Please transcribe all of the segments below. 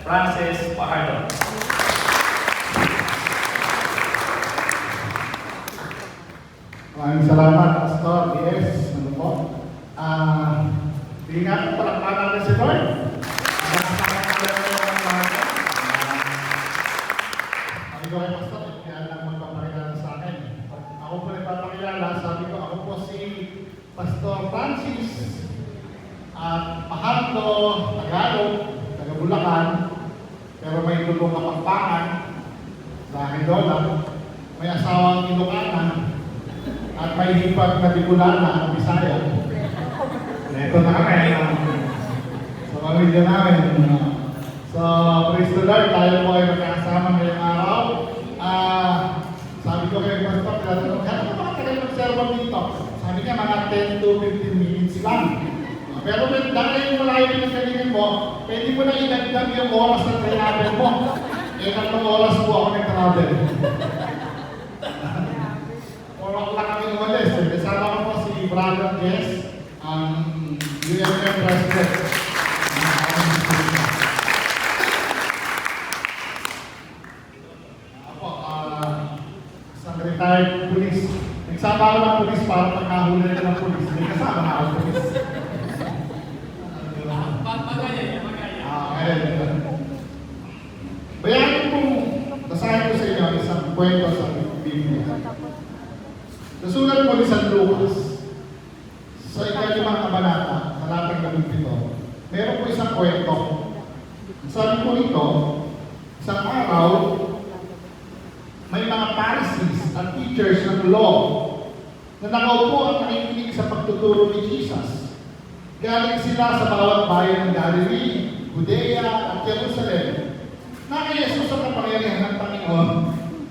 Francis Fajardo. Maraming salamat, Pastor DS. Ano po? Ingat ang palakpakan natin si Lord. Sabi ko kay Pastor, kaya lang magpapakilala sa akin. Ako po nagpapakilala, sabi ko, ako po si Pastor Francis Fajardo, Tagalog, taga Bulacan, pero may tulong Kapampangan sa akin doon. May asawang Ilocana at may hipag na Bicolana ang Bisaya. Ito na kami sa pamilya namin. So, praise the Lord, tayo po ay magkakasama ngayong araw. Sabi ko kay Pastor, tinatanong, kaya ba tagal mag-sermon dito? Sabi niya, mga 10 to 15 minutes lang. Pero dahil yung malayo pinagalingan mo, pwede mo na idagdag yung oras na travel mo. Tatlong oras po ako nag-travel. Oras lang kami umalis. Kasama ko po si Brother Jess, ang UMM President. Ako, isang retired police. Nagsama ako ng police para pagkahuli ka ng police. May kasama na ako ng police. Bayanin kong basahin ko sa inyo isang kwento sa Biblia. Nasulat po ni San Lucas sa ikalimang kabanata, talatang 17. Meron po isang kwento. Sabi po nito, isang araw, may mga Pharisees at teachers ng law na nakaupo at nakikinig sa pagtuturo ni Jesus. Galing sila sa bawat bayan ng Galilee, Judea at Jerusalem. Na kay Jesus ang kapangyarihan ng Panginoon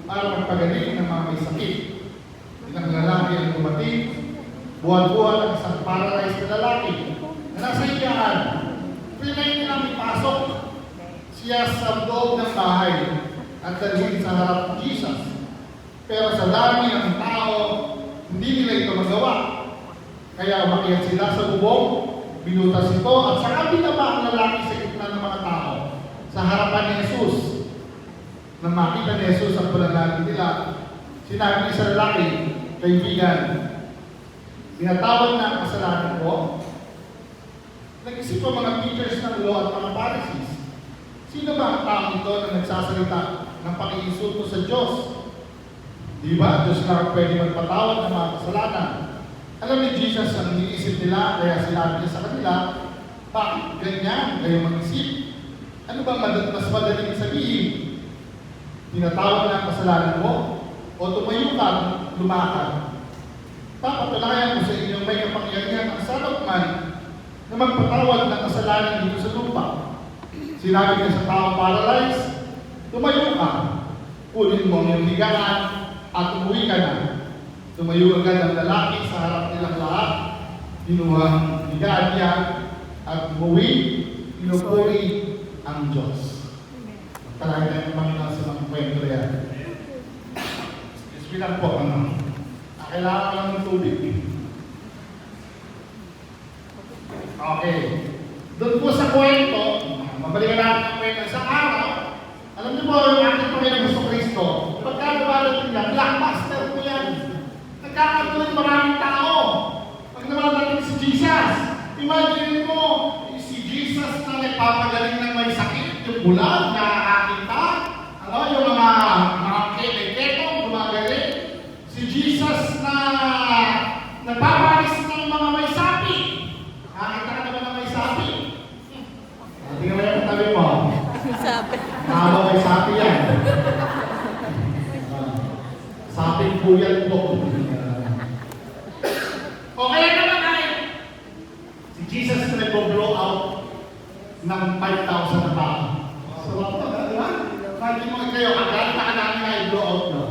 para magpagaling ng mga may sakit. Ilang lalaki ang dumating, buwan-buwan ang isang paralyzed na lalaki na nasa higaan. Pinay nilang ipasok siya sa loob ng bahay at dalhin sa harap ng Jesus. Pero sa dami ng tao, hindi nila ito magawa. Kaya umakyat sila sa bubong, binutas ito at saka binaba ang lalaki sa gitna ng mga tao sa harapan ni Jesus. Nang makita ni Jesus ang panalangin nila, sinabi niya sa lalaki, kaibigan, tinatawad na ang kasalanan ko. Nag-isip ko mga teachers ng law at mga Pharisees, sino ba ang tao ito na nagsasalita ng pakiinsulto sa Diyos? Di ba, Diyos na pwede magpatawad ng mga kasalanan? Alam ni Jesus ang iniisip nila, kaya sinabi niya sa kanila, bakit ganyan kayo mag-isip? Ano ba mas madaling sabihin? Tinatawad na ang kasalanan mo? O tumayo ka, lumakad? Papatunayan ko sa inyong may kapangyarihan ang salot man na magpatawad ng kasalanan dito sa lupa. Sinabi niya sa tao paralyzed, tumayo ka, kunin mo ang iyong higaan at umuwi ka na. Tumayo agad ang lalaki sa harap nilang lahat, binuha ang higaan niya at umuwi, pinupuri ang Diyos. Talaga na yung Panginoon sa mga kwento yan. Excuse lang po, kailangan lang ng tubig. Okay. Doon po sa kwento, mabalikan natin ang kwento. Sa araw, alam niyo po, yung ating Panginoon Hesus Kristo, pagka lumalating yan, blockbuster po yan. Nagkakatuloy maraming tao. Pag namalating si Jesus, imagine mo, si Jesus na nagpapagaling ng may sakit, yung bulag, nakakakita, yung mga ketong gumagaling. Si Jesus na nagpapalis ng mga may sapi. Nakakita ka naman ng may sapi? Tingnan mo yung katabi mo. Sabi. Nakaba may sapi yan. Saping puyan po. O kaya naman ay, si Jesus na nag-blow out ng 5,000 na tao. So, di ba? Kahit mo kayo, akala na namin na i-blow out, no?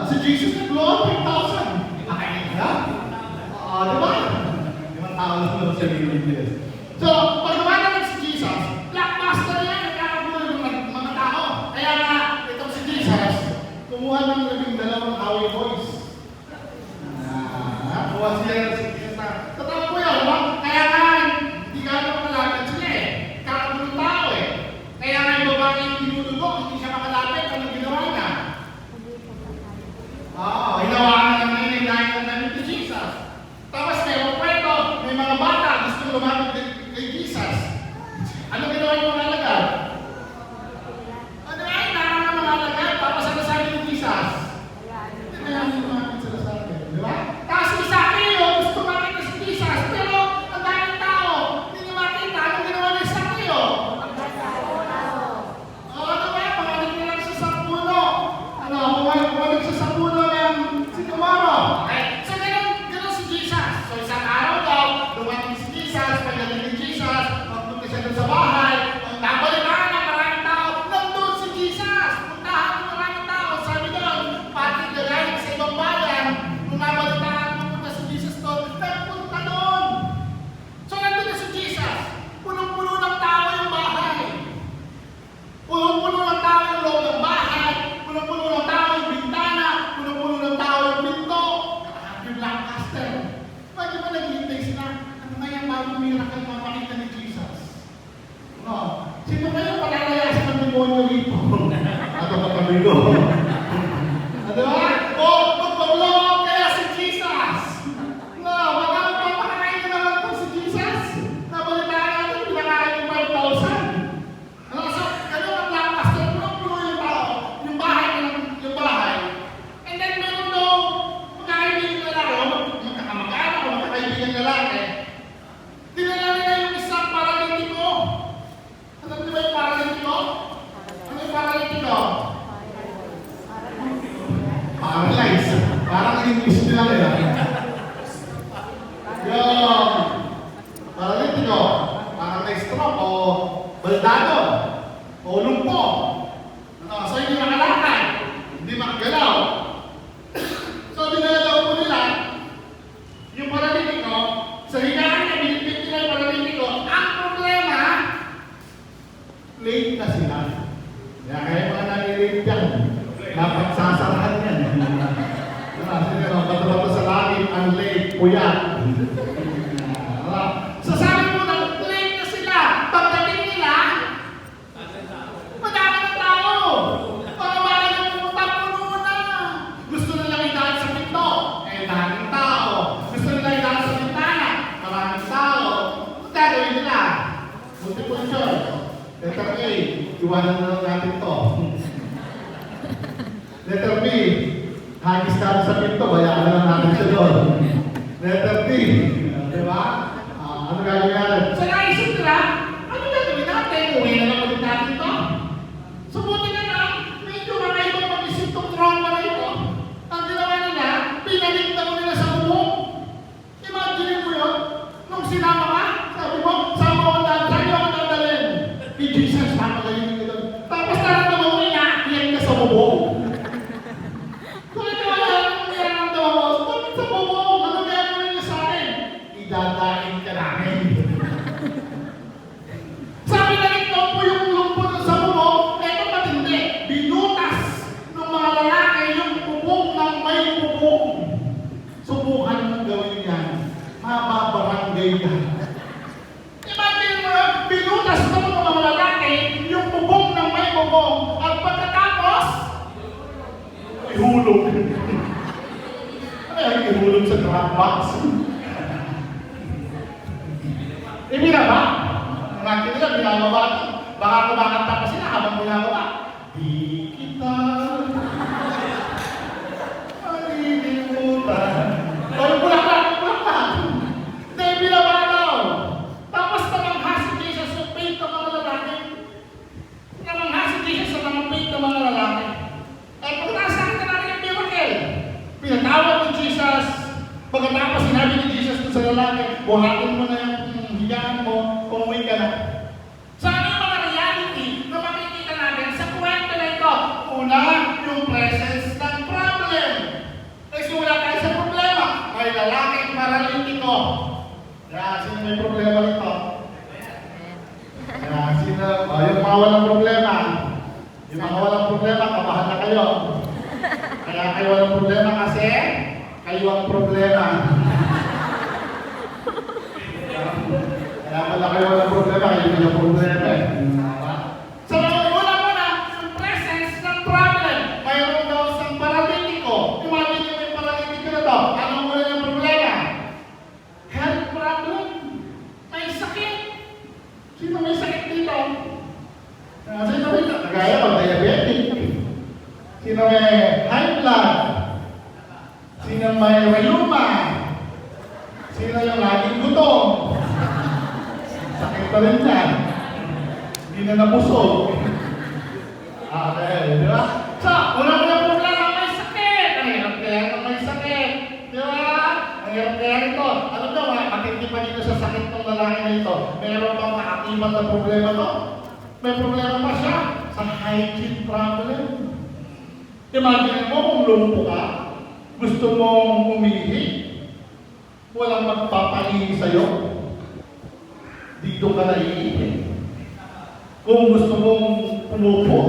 Si Jesus nag-blow out 5,000. Makainit na? Di ba? Limang tao lang naman sa Biblia. So, pag naman si Jesus, blockbuster yan, nagkakagulo ng mga tao. Kaya nga, itong si Jesus, kumuha ng 12 away boys. Kuha siya si Jesus na, totoo po yan, ba? Kaya nga, hindi ka naman malagad sila eh. Kakagulo tao eh. ginagawang miracle na makita ni Jesus? No. Sino kayo palalayasin ng demonyo rito? Ato katabi ko. Ano ba? O, magpabulong kaya si Jesus. No, baka magpapakain na naman ito si Jesus. Nabalitaan natin, pinakain yung 5,000. Ano, so, ganun ang lakas. Puno-puno yung tao, yung bahay. And then, meron daw, magkakaibigan lalaki, o magkakamag-anak, o magkakaibigan lalaki. Dinala nila yung isang paralitiko. Alam niyo ba yung paralitiko? Ano yung paralitiko? Paralyze. Parang English nila nila. Yung paralitiko, parang na-stroke o baldado o lumpo. So, hindi makalakad. Hindi makagalaw. So, dinala daw po nila yung paralitiko. Sa higaan niya, binipit nila yung paralitiko. Ang problema, late na sila. Kaya mga nalilate yan. Dapat sasarahan yan. Bato-bato sa langit, ang late, puyat. So sabi mo na, late na sila. Pagdating nila, madami ng tao. Pagkabala ng pumunta, puno na. Gusto nilang idaan sa pinto. Daming tao. Gusto nilang idaan sa bintana. Maraming tao. Ang gagawin nila? Multiple choice. Letter A, iwanan na lang natin to. Letter B, hagis kami sa pinto, bayaan na lang natin siya doon. Letter D, di ba? Ano gagawin natin? Sa naisip nila, ano gagawin natin? Uwi na lang ulit natin to. Subutin na lang, medyo makaibang mag-isip itong trauma na ito. Ang ginawa nila, pinaligtan mo nila sa bubong. Imagine mo yun, nung sinama ka, sabi mo, sama ko na, sa'yo ako dadalhin. Kay Jesus, napagaling nyo doon. Tapos naramdaman mo, inaakiyan ka sa bubong. Idadain ka namin. Sabi na ito po yung lumpo sa bubong, ito matindi. Binutas ng mga lalaki yung bubong ng may bubong. Subukan mong gawin yan. Mababarangay ka. Imagine mo yun, binutas ng mga lalaki yung bubong ng may bubong. At pagkatapos, ihulog. Ay, ihulog sa Dropbox. Ibinaba. Natin nila, binababa. Baka kumakanta pa sila habang binababa. Di kita malilimutan. Ay, bulak-bulak. Dahil binaba daw. Tapos namangha si Jesus sa faith ng mga lalaki. Namangha si Jesus sa mga faith ng mga lalaki. At pagkasakit na natin yung miracle. Pinatawag ni Jesus. Pagkatapos sinabi ni Jesus sa lalaki, buhatin mo na yung higaan mo, umuwi ka na. So ano yung mga reality na makikita natin sa kwento na ito? Una, yung presence ng problem. Kasi wala tayo sa problema. May lalaking paralitiko. Sino may problema nito? Sino? Yung mga walang problema. Yung mga walang problema, kabahan na kayo. Kaya kayo walang problema kasi kayo ang problema. Kaya pala kayo walang problema, kayo yung problema eh. So, wala mo na yung presence ng problem. Mayroon daw isang paralitiko. Imagine nyo yung paralitiko na to. Anong muna yung problema? Health problem. May sakit. Sino may sakit dito? Sino may sakit? Kagaya ko, diabetic. Sino may high blood? Sino may rheuma? Sino yung laging gutom? Sakit pa rin yan. Hindi na nabusog. Okay, di ba? So, unang problema, may sakit. Ang hirap kaya ito may sakit. Di ba? Ang hirap kaya ito. Ano daw, matindi pa dito sa sakit ng lalaki na ito. Meron bang nakatibat na problema to? May problema pa siya sa hygiene problem. Imagine mo kung lumpo ka, gusto mong umihi, walang magpapalihi sa'yo, dito ka na iihi. Kung gusto mong pumupo,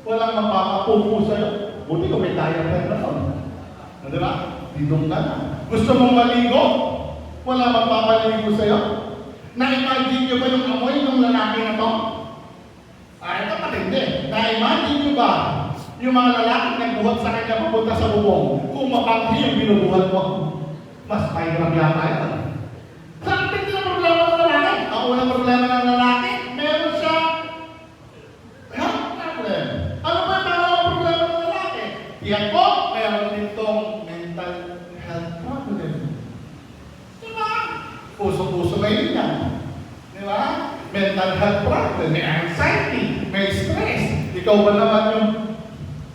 walang magpapapupo sa'yo, buti ko may diaphragm na to. Di ba? Dito ka na. Gusto mong maligo, walang magpapaligo sa'yo, Na-imagine nyo ba yung amoy ng lalaki na to? Ito patindi. Na-imagine nyo ba yung mga lalaki nagbuhat sa kanya papunta sa bubong? Kung mapanghi yung binubuhat mo, mas mahirap yata yun. Saan tindi ang problema ng lalaki? Ang unang problema ng lalaki, meron siya health problem. Ano ba yung mga problema ng lalaki? Yan po, meron ditong mental health problem. Diba? Puso-puso ngayon yan. Diba? Mental health problem, may anxiety, may stress. Ikaw ba naman yung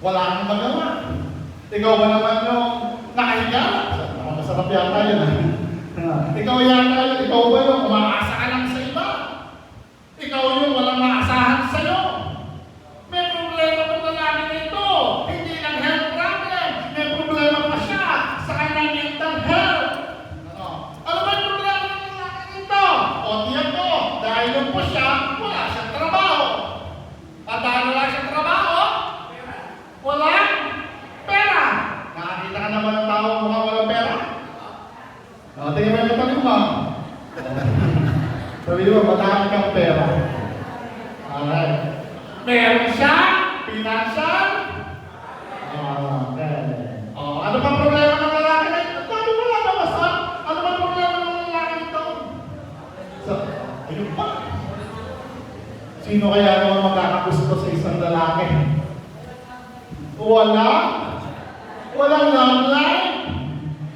wala kang magawa? Ikaw ba naman yung nakahiga? Masarap yata yun. Ikaw yata, ikaw ba yung umaasa ka lang sa iba? Ikaw yung walang maasahan sa'yo? May problema ng lalaki nito. Hindi lang health problem. May problema pa siya sa kanyang mental health. Ano ba yung problema ng lalaki nito? O tiyan ko, dahil yung po siya, wala siyang trabaho. At dahil wala siyang trabaho, walang pera. Nakakita ka naman ng tao mukhang walang pera? Tingnan mo yung tabi mo. Sabi mo, madami kang pera. Alright. Meron siya, financial. Okay. Ano pa problema ng lalaki na ito? Sabi mo lang naman sa, ano pa problema ng lalaki ito? So, ayun pa. Sino kaya naman magkakagusto sa isang lalaki? Walang love life.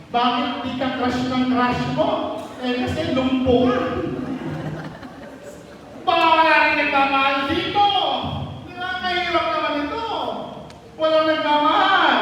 Bakit di ka crush ng crush mo? Kasi lumpo ka. Baka wala rin nagmamahal dito. Nakakahirap naman ito. Walang nagmamahal.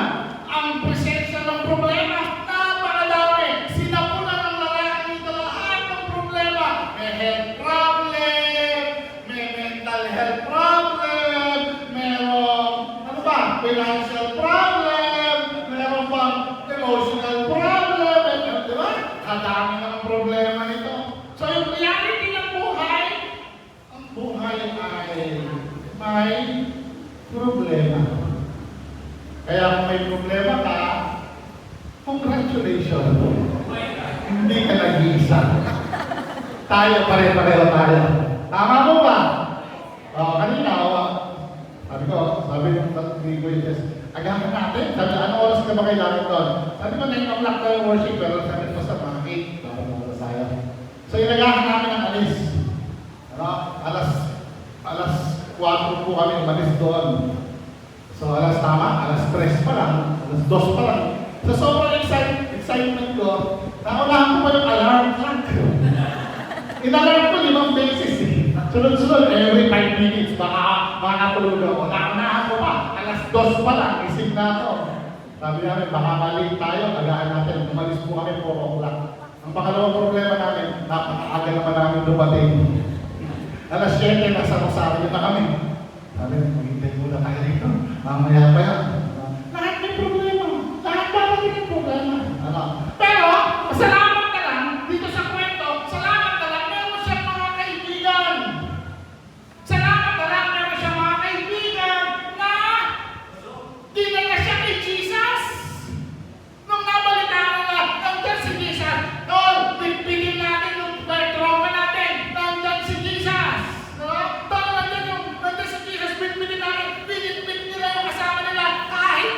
Ang presensya ng problema, napakadami. Sinapunan ng lalaki nito lahat ng problema. May health problem, may mental health problem, merong, ano ba, financial problem, meron pang emotional problem, di ba? Kadami ng problema nito. So yung reality ng buhay, ang buhay ay may problema. Kaya kung may problema ka, congratulations. Hindi ka nag-iisa. Tayo, pare-pareho tayo. Tama mo ba? Kanina, sabi ng Kuya Jess, agahan natin. Sabi, anong oras ka ba kailangan doon? Sabi ko, 9 o'clock tayo worship, pero sabi ko sa mga 8, dapat mo tayo. So, inagahan namin ang alis. Alas 4 po kami umalis doon. So, alas 3 pa lang, alas 2 pa lang. So, sobrang excitement ko, naunahan ko pa yung alarm clock. Inalarm ko 5 beses eh. Sunod-sunod, every 5 minutes, baka makatulog ako. Naunahan ko pa, alas 2 pa lang, isip na ako. Sabi namin, baka mali tayo, agahan natin. Umalis po kami 4 o'clock. Ang pangalawang problema namin, napakaaga naman namin dumating. Alas 7, nasa Rosario na kami. Sabi, maghintay muna tayo dito. Mamaya pa yan. Lahat may problema. Lahat ba may problema? Pero, salamat ka lang, dito sa kwento, salamat ka lang, meron siyang mga kaibigan. Salamat ka lang, meron siyang mga kaibigan na dinala siya kay Jesus. Nung nabalitaan na, nandyan si Jesus. Tol, pipigil natin yung trauma natin. Nandyan si Jesus. Tol, nandyan si Jesus, pipigil natin. Pinipit nila yung kasama nila kahit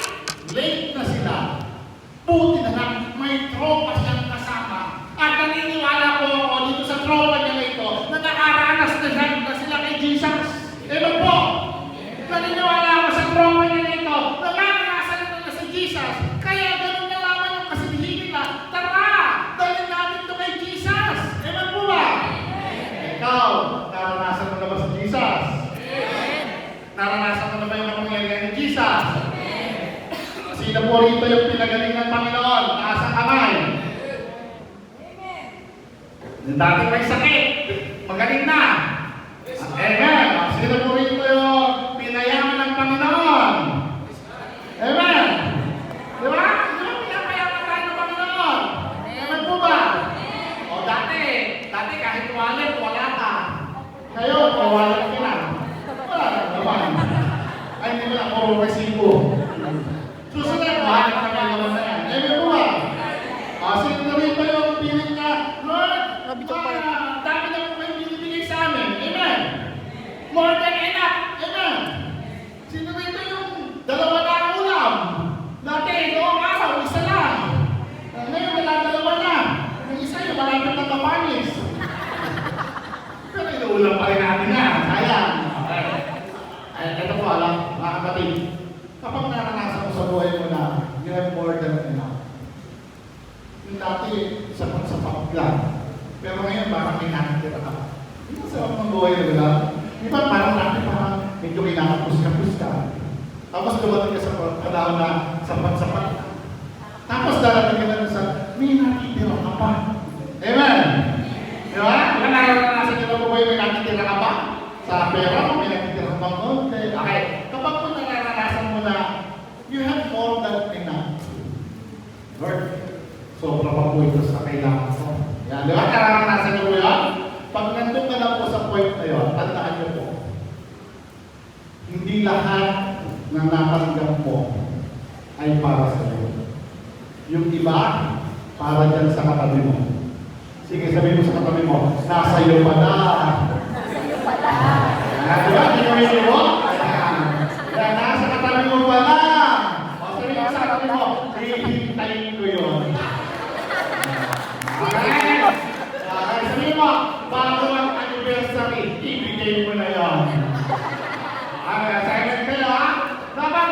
late na sila. Buti na lang, may tropa siyang kasama. At naniniwala ko ako dito sa tropa niya ito na nakaranas na sila kay Jesus. Ano po? Naniniwala ako sa tropa niya ito na nakarasan na si Jesus. Kaya ganun na lamang yung kasibihin nila. Tara! Dalhin natin ito kay Jesus. Ano po ba? Ikaw, naranasan mo na ba si Jesus? Naranasan mo na ba yung kapangyarihan ni Jesus? Sino po rito yung pinagaling ng Panginoon? Taas ang kamay. Yung dati may sakit, magaling na. Amen. Sino po rito yung pinayaman ng Panginoon? Amen. Di ba? Pinayaman tayo ng Panginoon. Amen po ba? O dati kahit wallet, wala ka. Ngayon, wallet ka na. Wala ka naman. Ay, hindi mo lang, puro resibo. Susunod, mahal ka naman na yan. Amen po ba? Sino na rin ba yung piling niya? Lord, dami na po panis. Pero inuulam pa rin natin yan. Sayang. Ito po alam, mga kapatid. Kapag naranasan mo sa buhay mo na you have more than enough. Yung dati, sapat lang. Pero ngayon, parang kinakitira ka. Yung masarap ng buhay na gano'n. Di ba parang dati parang medyo kinakapus ka. Tapos dumating ka sa panahon na sapat-sapat na. Tapos darating ka na sa, may nakitira ka pa. Amen? Di ba? Kung naranasan nyo na po may nakitira ka pa? Sa pera mo, may nakitira ka pang konti. Okay. Kapag kung naranasan mo na, you have more than enough. Lord, sobra pa po ito sa kailangan ko. Yan, di ba? Naranasan nyo po yan? Pag nandun ka na po sa point na yun, tandaan nyo po, hindi lahat ng natanggap mo ay para sa iyo. Yung iba, para dyan sa katabi mo. Sige, sabihin mo sa katabi mo, nasa iyo pala. Nasa iyo pala. Di ba? Ginawin mo? Yan, nasa katabi mo pala. O, sabihin mo sa katabi mo, hihintayin ko yun. Okay? Sabihin mo, bago ang anniversary, ibigay mo na yun. Assignment kayo, ha? Dapat.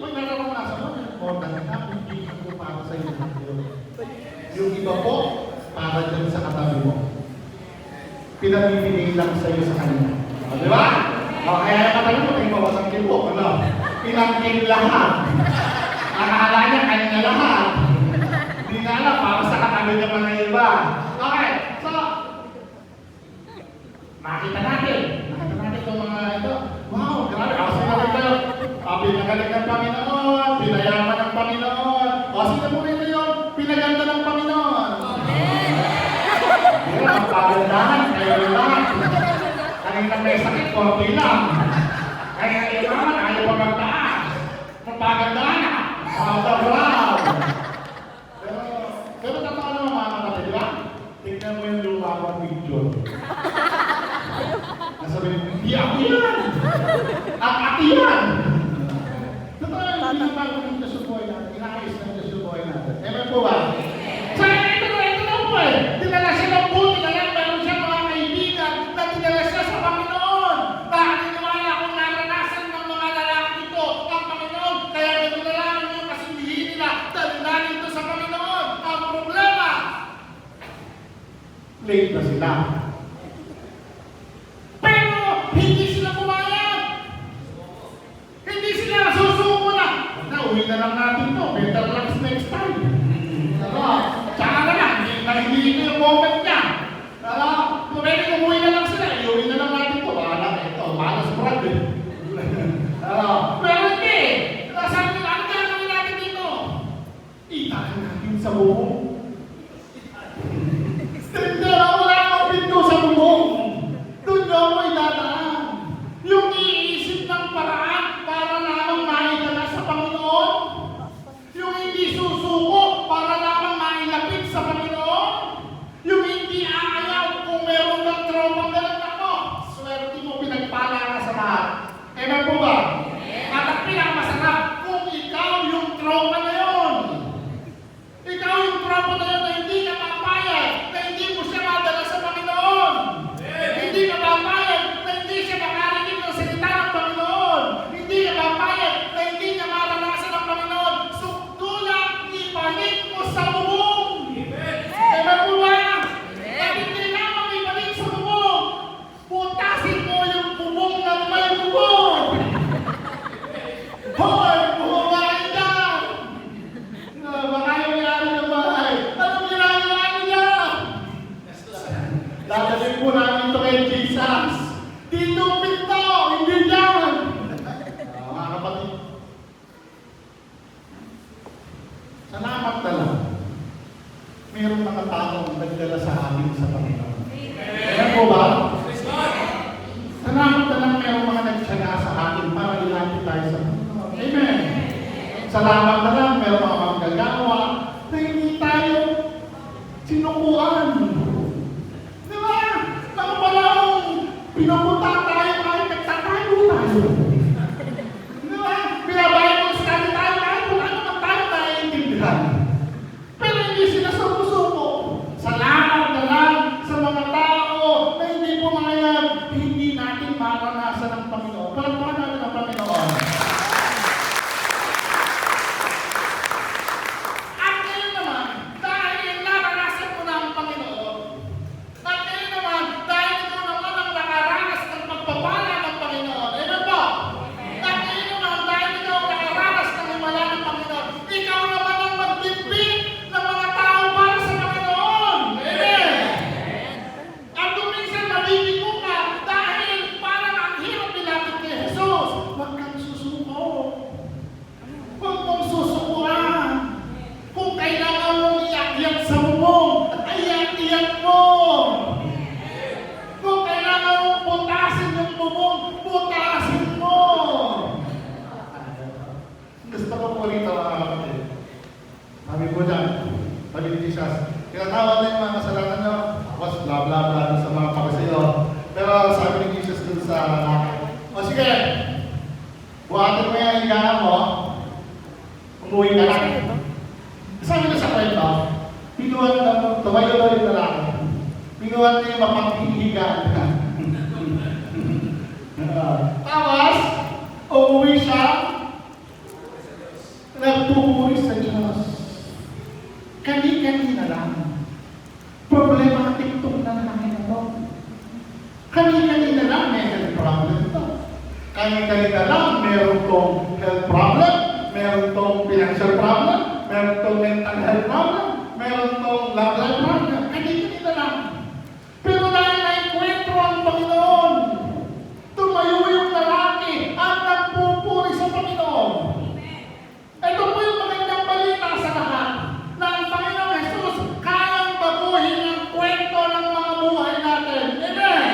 Pag naranasan mo, important na, hindi ko para sa iyo. Yung iba po, para dyan sa katabi mo. Pinamimigay lang sa iyo sa kanila. Di ba? O, kaya yung katabi mo, tingin mo, wasang kipo. Ano? Pinamigay lahat. Akala niya, kanya lahat. Hindi na alam, para sa katabi niya mga iba. Okay, so, makita natin itong mga ito. Wow, grabe, kasi natin kayo. Pinagaling ng Panginoon, pinayaman ng Panginoon. O, sino mo rin yun? Pinaganda ng Panginoon. Hindi na, magpagandahan, kayo lang. Kanina may sakit, konti lang. Kaya yung naman, ayaw pagkantaan. Magpagandahan na. Wow. Pero totoo naman mga kapatid, di ba? Tignan mo yung lumabang picture. Nasabihin, hindi ako yan! Ang ati yan! Totoo yung binabago ng Diyos sa buhay natin, inaayos ng Diyos sa buhay natin. Amen po ba? So, ito na po eh. Dinala siya ng buti na lang, meron siya mga kaibigan na dinala siya sa Panginoon. Naniniwala akong naranasan ng mga lalaki ito ang Panginoon. Kaya dinalaman niyo kasi hindi nila dalhin ito sa Panginoon. Ang problema, late na sila. Hindi sila pumayag. Hindi sila susuko na. Uwi na lang natin to. Better luck next time. Tsaka na lang. Hindi ito yung moment niya. Kung pwede umuwi na lang sila, iuwi na lang natin to. Bahala na ito. Malas brad eh. Pero hindi. Sabi nila, ano gagawin natin dito? Itakan natin sa bubong. Wala akong pinto sa bubong. Doon nyo ako idadaan. Yung iisip ng paraan para lamang maidala sa Panginoon. Yung hindi susuko para lamang mailapit sa Panginoon. Yung hindi aayaw kung meron ng tropang ganun ako. Swerte mo, pinagpala ka sa lahat. Amen po ba? At ang pinakamasarap, kung ikaw yung tropa na yun. Ikaw yung tropa na yun na hindi ka papayag, na hindi mo siya madala sa Panginoon. Hindi ka papayag na hindi siya makarinig ng salita ng Panginoon. Hindi ka papayag na hindi niya maranasan ng Panginoon. Sukdulang ibalik mo sa bubong. Amen po ba? At hindi lamang ibalik sa bubong. Putasin mo yung bubong ng may bubong. Hoy, buhawain dyan! Baka yung yari ng bahay. Anong ginagawa niya? Dadalhin po namin ito kay Jesus. Dito pinto, hindi dyan. Mga kapatid. Salamat na lang. Mayroong mga taong nagdala sa atin sa Panginoon. Ayan po ba? Salamat na lang mayroong mga nagtsaga sa atin para ilapit tayo sa Panginoon. Amen. Salamat na lang mayroong mga manggagawa na hindi tayo sinukuan. Di ba? Baka pala pinupunta tayo kahit nagtatayo tayo. Di ba? Binabayan mo sa kanya tayo kahit kung ano man tayo naiintindihan. Pero hindi sila sumusuko. Sa bla-bla sa mga pagsayo. Pero sabi ni Jesus dun sa lalaki, o sige, buhatin mo yung higaan mo, umuwi ka lang. Sabi na sa kwento, pinuhan na, tumayo na yung lalaki. Pinuhan na yung mapaghihigaan ka. Tapos, umuwi siya, nagpupuri sa Diyos. Kani-kanina lang. Problema TikTok na namin ito. Kani-kanina lang may health problem ito. Kani-kanina lang meron tong health problem, meron tong financial problem, meron tong mental health problem, meron tong love life problem. Kani-kanina lang. Pero dahil naikwentro ang Panginoon, tumayo yung lalaki at nagpupuri sa Panginoon. Ito po yung magandang balita sa lahat na ang Panginoong Jesus kayang baguhin ang kwento ng mga buhay natin. Amen!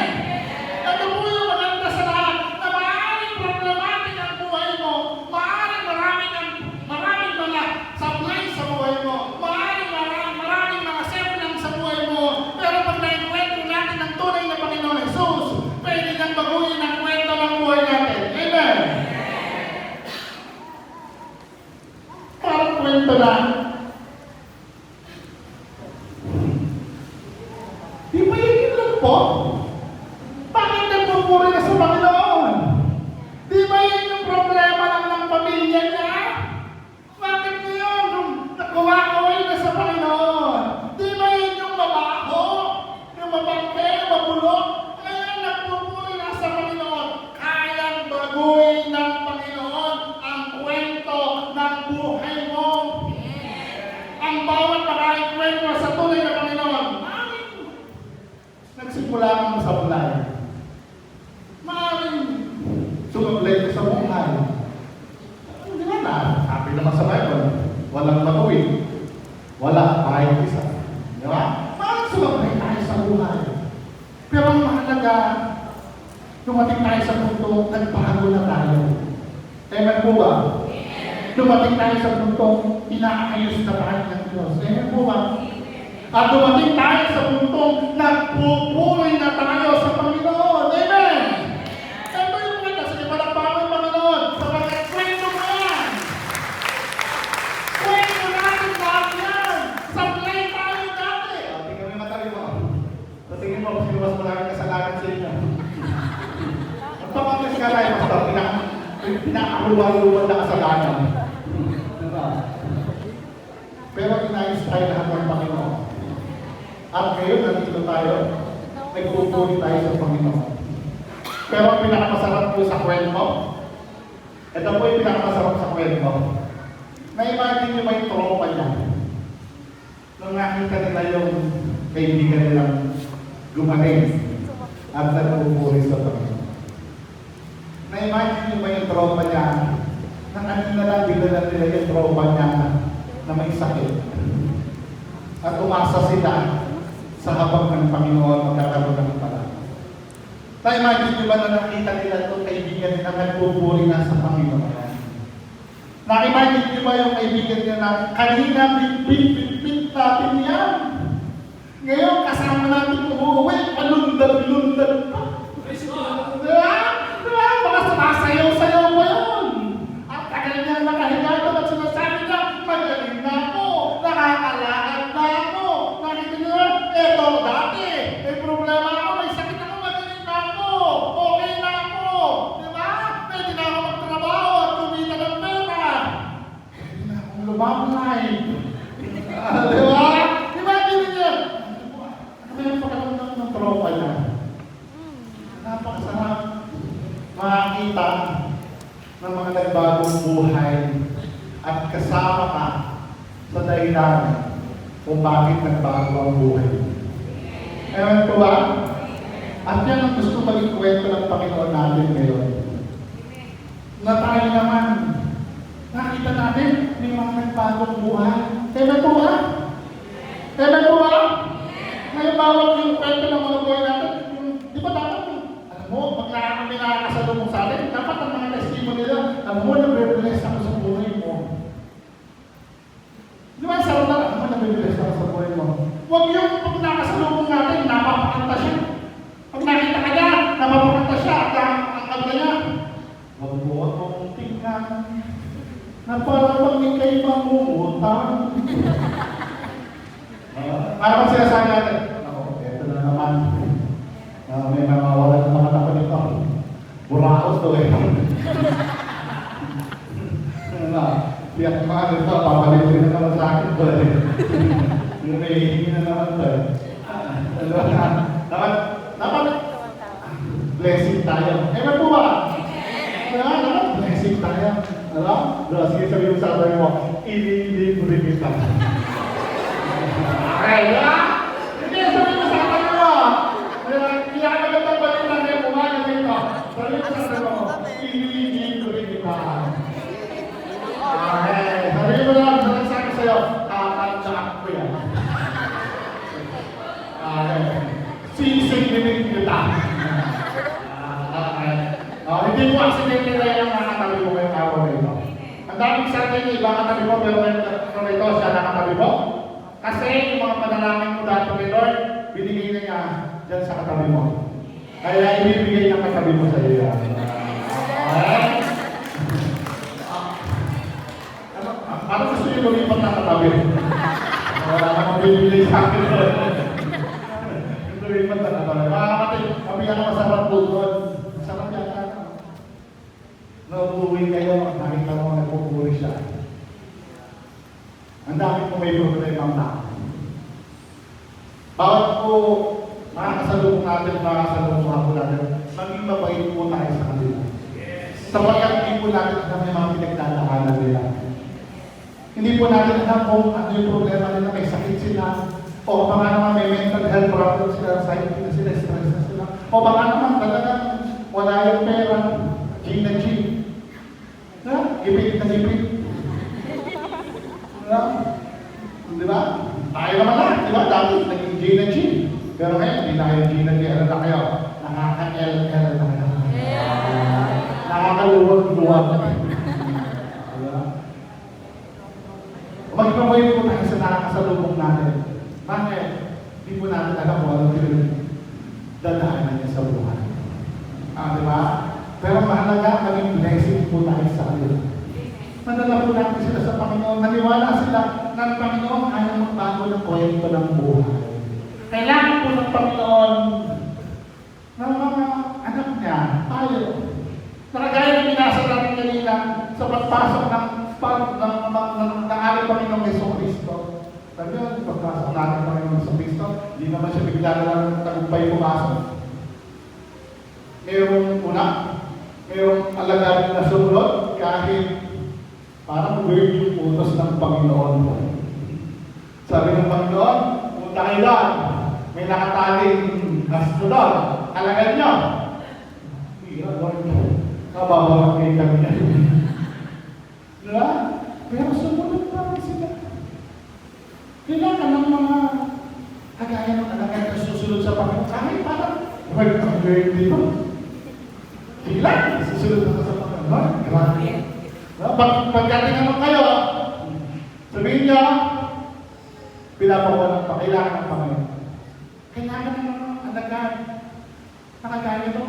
Ito po yung maganda sa lahat na maaaring problematic ang buhay mo, maaaring maraming mga sablay sa buhay mo, maraming mga semblance sa buhay mo, pero pag naikwento natin ang tunay na Panginoong Jesus, pwede nang baguhin ang kwento ng buhay natin. Amen! Parang kwento lang. Di ba yun lang po? Bakit nagpupuri na sa Panginoon? Di ba yun yung problema lang ng pamilya niya? Bakit ngayon nung nakuha-kuha na sa Panginoon? Di ba yun yung mabaho? Yung mabangke, mabulok? Ngayon nagpupuri na sa Panginoon. Kayang baguhin ng Panginoon ang kwento ng buhay mo. Ang bawat kwento sa tunay na Panginoon. Nagsimula kang sa bulay. Maraming sumablay ko sa buhay. Hindi na. Sabi naman sa Bible, walang baguhin. Wala, kahit isa. Di ba? Maraming sumablay tayo sa buhay. Pero ang mahalaga, dumating tayo sa punto, nagbago na tayo. Amen po ba? Dumating tayo sa punto, inaayos na tayo ng Diyos. Amen po ba? At dumating tayo sa punto, nagpupuri na tayo sa Panginoon. Amen! Ito yung mga kasi palakpakan ng Panginoon sapagkat kwento mo yan. Kwento natin lahat yan. Sablay tayo dati. Tingnan mo yung matali mo. Tingnan mo kung sinuwas mo lang kasalanan sa inyo. Ang pamangkas ka tayo, Pastor, pinakaluwa-luwa na kasalanan. Pero inayos tayo lahat ng Panginoon. At ngayon, nandito tayo, nagpupuri tayo sa Panginoon. Pero ang pinakamasarap po sa kwento, ito po yung pinakamasarap sa kwento. Na-imagine nyo ba yung tropa niya? Nung nakita nila yung kaibigan nilang gumaling at nagpupuri sa Panginoon. Na-imagine nyo ba yung tropa niya na kanina lang bigla nila yung tropa niya na may sakit. At umasa sila sa habang ng Panginoon magkakaroon ng pala. Na-imagine nyo ba na nakita nila itong kaibigan nila nagpupuri na sa Panginoon? Na-imagine nyo ba yung kaibigan nila na kanina bit natin yan? Ngayon kasama natin umuwi, palundag-lundag pa. Diba? Diba? Baka sumasayaw-sayaw mo yun. Ang tagal niya nakahiga doon at sinasabi niya, magaling na ako, nakakalakad na ako. Nakita niyo, eto dati, may problema ako, may sakit ako, magaling na ako, okay na ako. Diba? Pwede na ako magtrabaho at kumita ng pera. Pwede na akong lumamay. Diba? Diba? Hindi niya. Ano yung pagkakaroon ng tropa niya? Napakasarap makakita ng mga nagbagong buhay at kasama ka sa dahilan kung bakit nagbago ang buhay. Ewan po ba? At yan ang gusto maging kwento ng Panginoon natin ngayon. Na tayo naman, nakita natin may mga nagbagong buhay. Ewan po ba? Ewan po ba? Ngayon bawat yung kwento ng mga buhay natin, di ba dapat alam mo, pag may nakakasalubong sa atin, dapat ang mga testimony nila, alam mo, nabibless ako sa buhay mo. Di ba, sarap na, alam mo, nabibless ako sa buhay mo. Huwag yung pag nakasalubong natin, napapakal na parang ikay mangungutang. Parang sinasabi natin, ako, eto na naman. May mga wala ng mga tapo nito. Buraos to eh. Tiyak mga nito, papalitin na naman sa akin to eh. Yung nahihingi na naman to eh. Dapat, blessing tayo. Ewan po ba? Dapat blessing tayo. Sige sabi mo sa atin mo, ililibre kita. Kaya, hindi sabi mo sa atin mo. Hindi ka magandang balitan na yung umaga dito. Sabi mo sa atin mo, ililibre kita. Sabi mo lang, sabi sa'yo, kakantsaak ko yan. Sisig-linig kita. Hindi mo aksidente na yan ang nakatabi mo ngayong araw na ito. Ang daming sa atin, iba katabi mo, pero ngayong ito, siya nakatabi mo. Kasi yung mga panalangin mo dati kay Lord, binigay na niya dyan sa katabi mo. Kaya ibibigay niya katabi mo sa iyo yan. Ano gusto niyo lumipat na katabi? Wala namang bibigay sa akin. Lumipat na katabi. Mga kapatid, kami ang masarap po doon. Masarap yata. Nauuwi kayo, nakita mo nagpupuri siya. Ang dami po may problema ang tao. Bawat po makakasalubong natin, makakasalubong po natin, maging mabait po tayo sa kanila. Sapagkat hindi po natin alam yung mga pinagdadaanan nila. Hindi po natin alam kung ano yung problema nila, may sakit sila, o baka naman may mental health problem sila, anxiety na sila, stress na sila, o baka naman talagang wala yung pera, G na G. Gipit na gipit. Di ba? Tayo naman lang, di ba? Dati naging G na G. Pero ngayon, hindi na kayo G na G. Ano na kayo? Nakaka-L-L na kayo. Nakakaluwag-luwag. Magpapayin po tayo sa nakakasalubong natin. Bakit? Hindi po natin alam kung anong dadaanan niya sa buhay. Di ba? Pero mahalaga, kaming blessing po tayo sa kanila. Madala po natin sila sa Panginoon. Naniwala sila na ang Panginoon ayaw magbago ng kwento ng buhay. Kailangan po ng Panginoon ng mga anak niya, tayo. Nakagaya ng binasa natin kanina sa pagpasok ng ating Panginoong Jesucristo. Sabi yun, pagpasok natin ng Panginoong Jesucristo, hindi naman siya bigla na lang tagumpay pumasok. Mayroong mayroong alagad na sumunod kahit parang weird yung utos ng Panginoon mo. Sabi ng Panginoon, punta kayo doon. May nakataling astronaut. Alagad nyo. Iya, Lord. Kababawag kami yan. Diba? Pero sumunod pa rin sila. Kailangan ng mga kagaya ng alagad na susunod sa Panginoon. Kahit parang, well, ang weird dito. Kailangan susunod na sa Panginoon. Grabe. Pagdating naman kayo, sabihin niya, pinapawalan pa, kailangan ng Panginoon. Kailangan ng mga alagad. Nakagaya ito,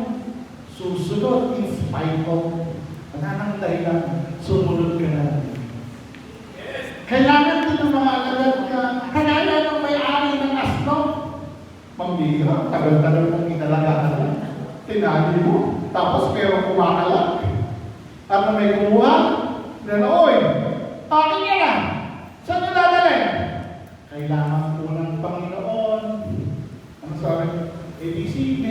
susunod in spite of, wala nang dahilan, sumunod ka na. Kailangan din ng mga alagad ka, kagaya ng may-ari ng asno. Mambira, tagal-tagal mong inalagaan. Tinali mo, tapos pero kumakalat. At na may kumuha, oy, akin yan na. Saan nyo dadalhin? Kailangan po ng Panginoon. Ano sabi? ABCD.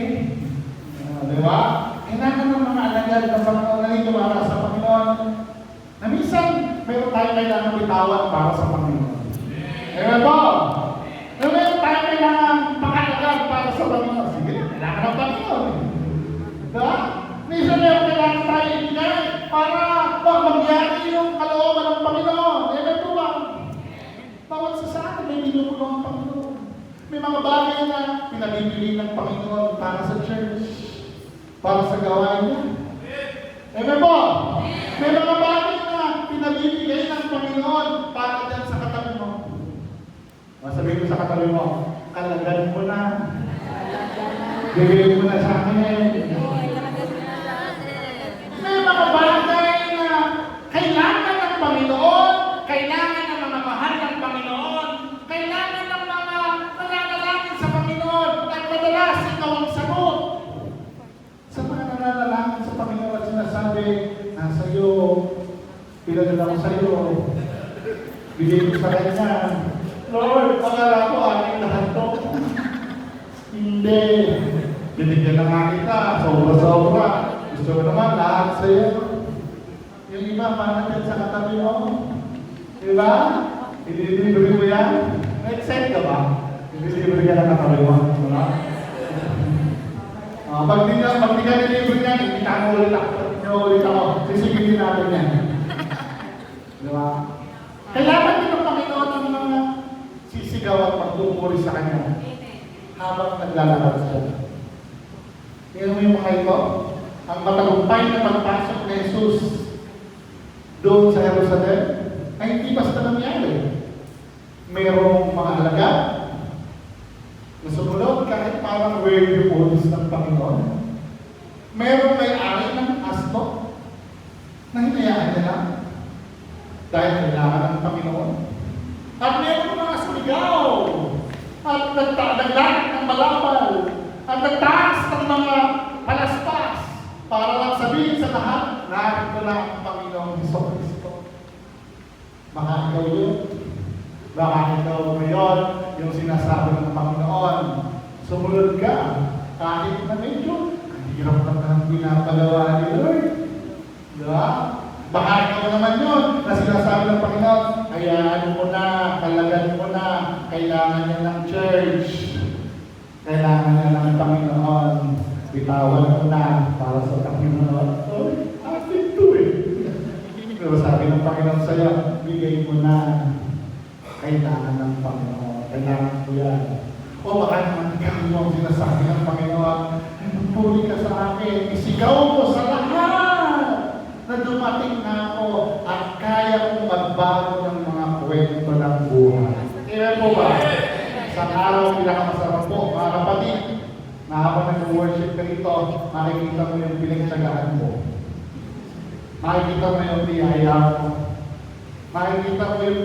Di ba? Kailangan ng mga alagad ng Panginoon na niniwala sa Panginoon. Na minsan, mayroon tayo kailangan bitawan para sa Panginoon. Ewan po. Mayroon tayo kailangan pakalagad para sa Panginoon. Sige, kailangan ng Panginoon. Diba? Minsan mayroon kailangan tayo ibigay para mangyari yung kalooban ng Panginoon. Ewan po ba? Bawat sa atin may binubulong ang Panginoon. May mga bagay na pinabibili ng Panginoon para sa church. Para sa gawain niya. Ewan po? May mga bagay na pinabibigay ng Panginoon para dyan sa katabi mo. Masabihin mo sa katabi mo, kalagad mo na. Bigay mo na sa akin. May mga bagay na kailangan ng Panginoon ganun ako sa iyo. Bigay ko sa kanya. Lord, pangala ko aking lahat to. Hindi. Binigyan na nga kita, sobra-sobra. Gusto ko naman lahat sa iyo. Yung iba, manatid sa katabi mo. Diba? Ililibre mo yan. Na-excite ka ba? Ililibre ka na katabi mo. Diba? Pag di ka nilibre yan, hindi ka ulit ako. Sisigilin natin yan. Diba? Kailangan din ng Panginoon ng mga sisigaw at magpupuri sa Kanya habang naglalakad siya. Tingnan mo yung mga ito, ang matagumpay na pagpasok ni Jesus doon sa Jerusalem ay hindi basta nangyari. Mayroong mga alagad na sumunod kahit parang weird yung orders ng Panginoon. Mayroong may-ari ng asto na hinayaan nila dahil kailangan ng Panginoon. At mayroong mga sumigaw at naglalakad ng malabal at nagtaas ng mga palaspas para lang sabihin sa lahat, narito na ang Panginoong Jesucristo. Baka ikaw yun. Baka ikaw ngayon yung sinasabi ng Panginoon. Sumunod ka kahit na medyo ang hirap ng pinapagawa ni Lord. Diba? Baka ikaw naman yun na sinasabi ng Panginoon, hayaan mo na, kalagan mo na, kailangan niya ng church. Kailangan niya ng Panginoon. Bitawan mo na para sa Panginoon. Oh, atin to eh. Pero sabi ng Panginoon sa'yo, bigay mo na. Kailangan ng Panginoon. Kailangan ko yan. O baka naman ikaw yung sinasabi ng Panginoon, puri ka sa akin, isigaw mo sa lahat na dumating na ako at kaya kong magbago ng mga kwento ng buhay. Kaya po ba? Isang araw pinakamasarap po, mga kapatid, na habang nag-worship ka rito, makikita mo yung pinagtsagaan mo. Makikita mo yung biyaya mo. Makikita mo yung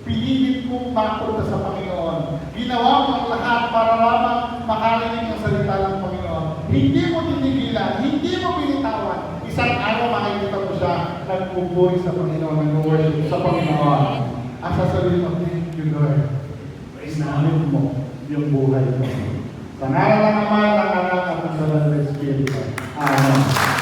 pinilit mong mapunta sa Panginoon. Ginawa mo ang lahat para lamang makarinig ang salita ng Panginoon. Hindi mo tinigilan, hindi mo binitawan. Isang araw makikita mo siya nagpupuri sa Panginoon, nag-worship sa Panginoon. At sasabihin mo, thank you Lord. Inamin mo yung buhay mo. Sa ngalan ng Ama, ng Anak, at ng Salud ng Espiritu. Amen.